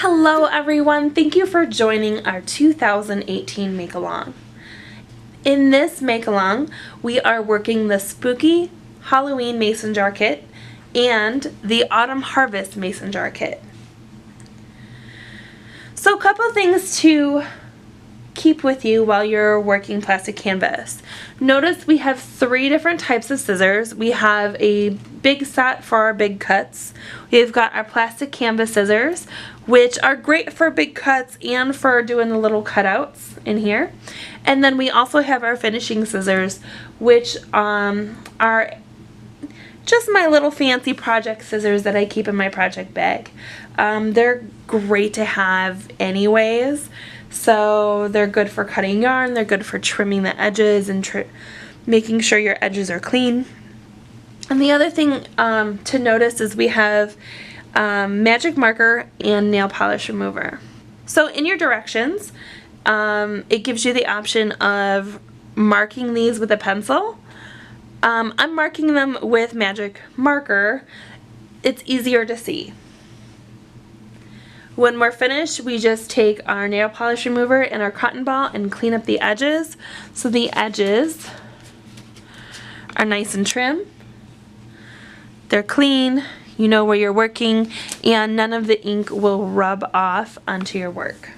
Hello everyone, thank you for joining our 2018 Make-Along. In this Make-Along, we are working the Spooky Halloween Mason Jar Kit and the Autumn Harvest Mason Jar Kit. So a couple things to keep with you while you're working plastic canvas. Notice we have 3 different types of scissors. We have a big set for our big cuts. We've got our plastic canvas scissors, which are great for big cuts and for doing the little cutouts in here. And then we also have our finishing scissors, which are just my little fancy project scissors that I keep in my project bag. They're great to have anyways. So they're good for cutting yarn, they're good for trimming the edges and making sure your edges are clean. And the other thing to notice is we have magic marker and nail polish remover. So in your directions, it gives you the option of marking these with a pencil. I'm marking them with magic marker. It's easier to see. When we're finished, we just take our nail polish remover and our cotton ball and clean up the edges so the edges are nice and trim. They're clean, you know where you're working, and none of the ink will rub off onto your work.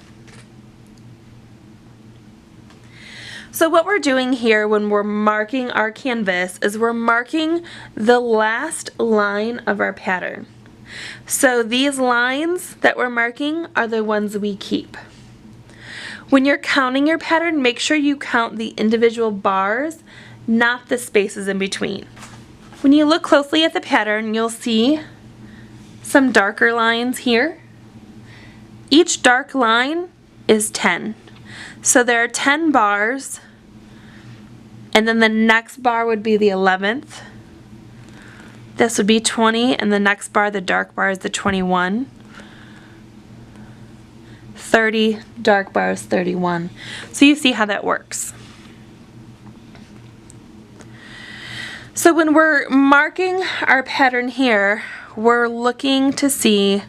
So what we're doing here when we're marking our canvas is we're marking the last line of our pattern. So these lines that we're marking are the ones we keep. When you're counting your pattern, make sure you count the individual bars, not the spaces in between. When you look closely at the pattern, you'll see some darker lines here. Each dark line is 10. So there are 10 bars, and then the next bar would be the 11th. This would be 20, and the next bar, the dark bar, is the 21. 30, dark bar is 31. So you see how that works. So when we're marking our pattern here, we're looking to see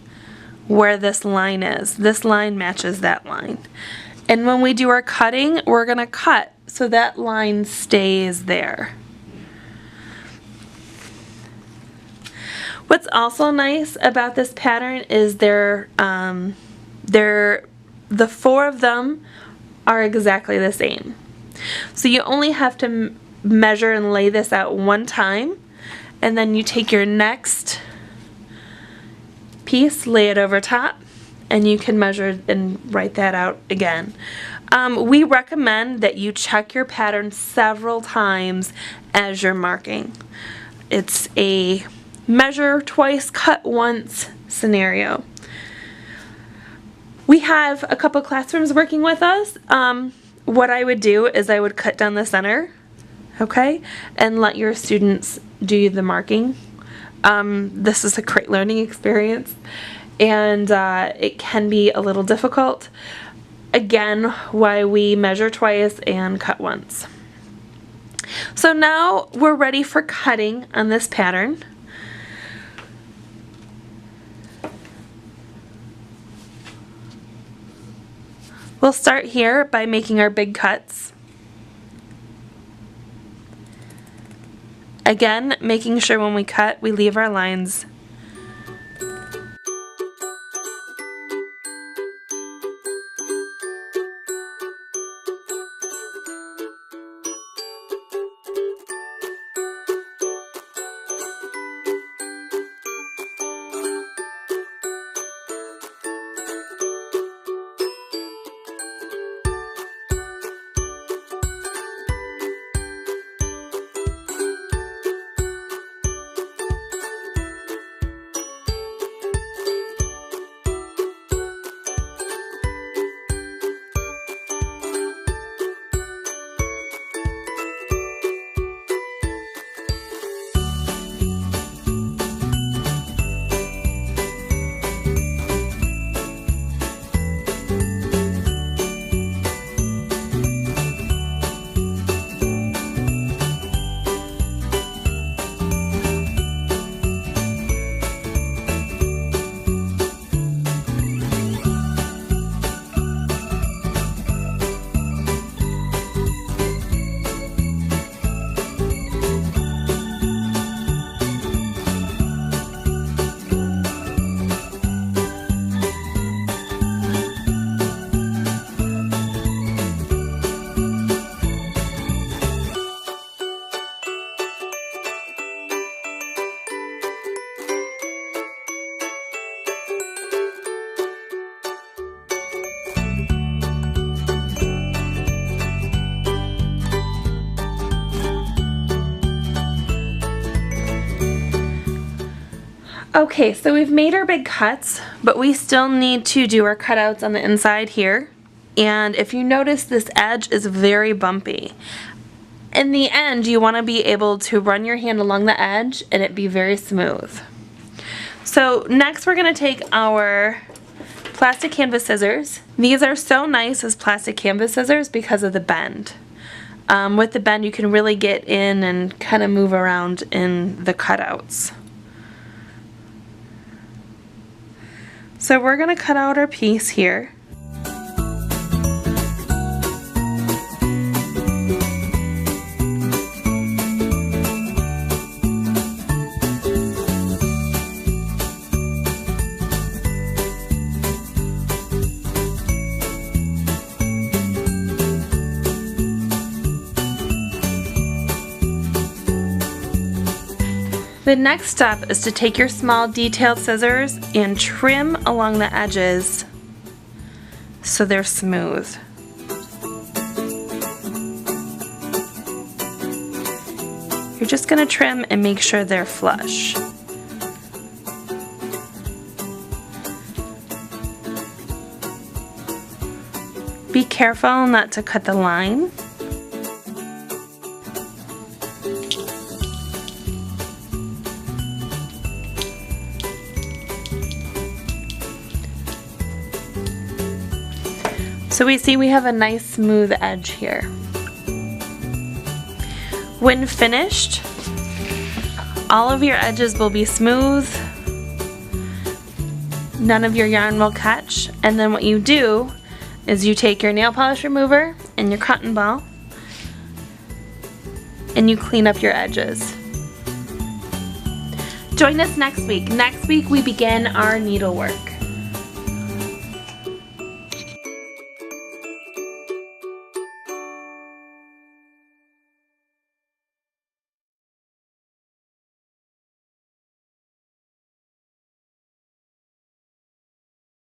where this line is. This line matches that line. And when we do our cutting, we're going to cut so that line stays there. What's also nice about this pattern is the 4 of them are exactly the same. So you only have to measure and lay this out one time, and then you take your next piece, lay it over top, and you can measure and write that out again. We recommend that you check your pattern several times as you're marking. It's a measure twice, cut once scenario. We have a couple classrooms working with us. What I would do is I would cut down the center, okay, and let your students do the marking. This is a great learning experience, and it can be a little difficult. Again, why we measure twice and cut once. So now we're ready for cutting on this pattern. We'll start here by making our big cuts. Again, making sure when we cut, we leave our lines. Okay, so we've made our big cuts, but we still need to do our cutouts on the inside here. And if you notice, this edge is very bumpy. In the end, you want to be able to run your hand along the edge and it be very smooth. So next we're going to take our plastic canvas scissors. These are so nice as plastic canvas scissors because of the bend. With the bend, you can really get in and kind of move around in the cutouts. So we're going to cut out our piece here. The next step is to take your small detailed scissors and trim along the edges so they're smooth. You're just going to trim and make sure they're flush. Be careful not to cut the line. So we see we have a nice smooth edge here. When finished, all of your edges will be smooth, none of your yarn will catch, and then what you do is you take your nail polish remover and your cotton ball and you clean up your edges. Join us next week. Next week we begin our needlework.